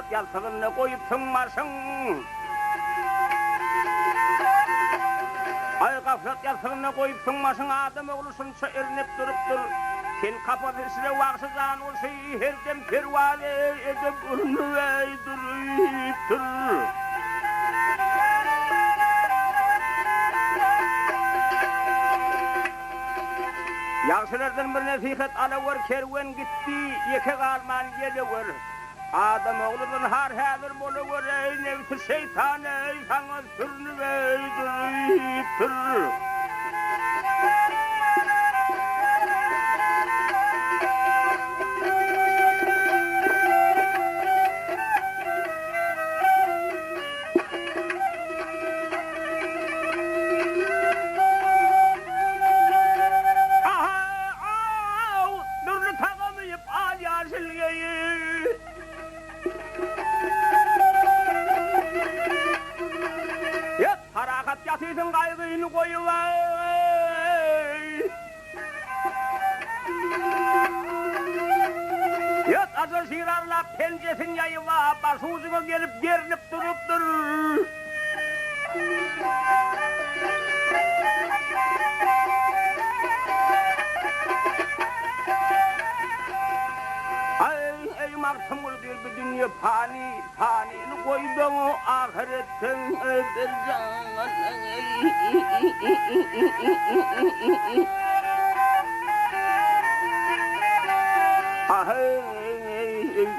gaflet yaltığını koyup sınmasın. Ay gaflet yaltığını koyup sınmasın, adam oğlusunsa erinip duruptur. Sen kapatısıyla vaksızan olsa herden pervane edip ürünü eydürüyüptür. Yaxşılardan bir nasihat alıver, kerven gitti, yeke kalman geliver. Adam oğlunun har hazır boluver, ey nefsi şeytan, ey sana sürünü eydürüyüptür. Yatıydım kaygıyını koyuver. Yat azır şirarla pencesin yayıva, başucuna gelip gerinip duruptur. Ey martım diyor bir dünya fani, fanini koydum o ahiretten ödercan.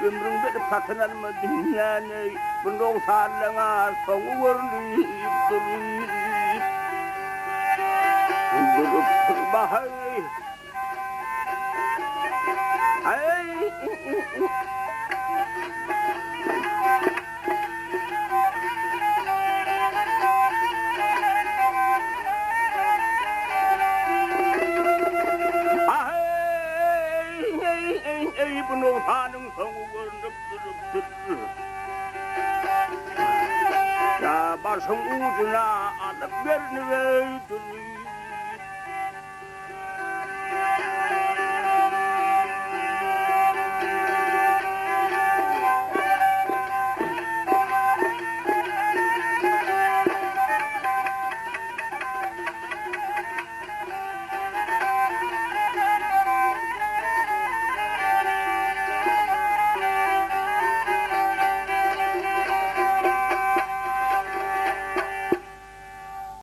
Ömrüm bir satın alma dünyanı, bunun sağlığına sonu verleyip durup bahay. Bunun hanım sonu görünüp durup ya başım ucuna alıp görünüp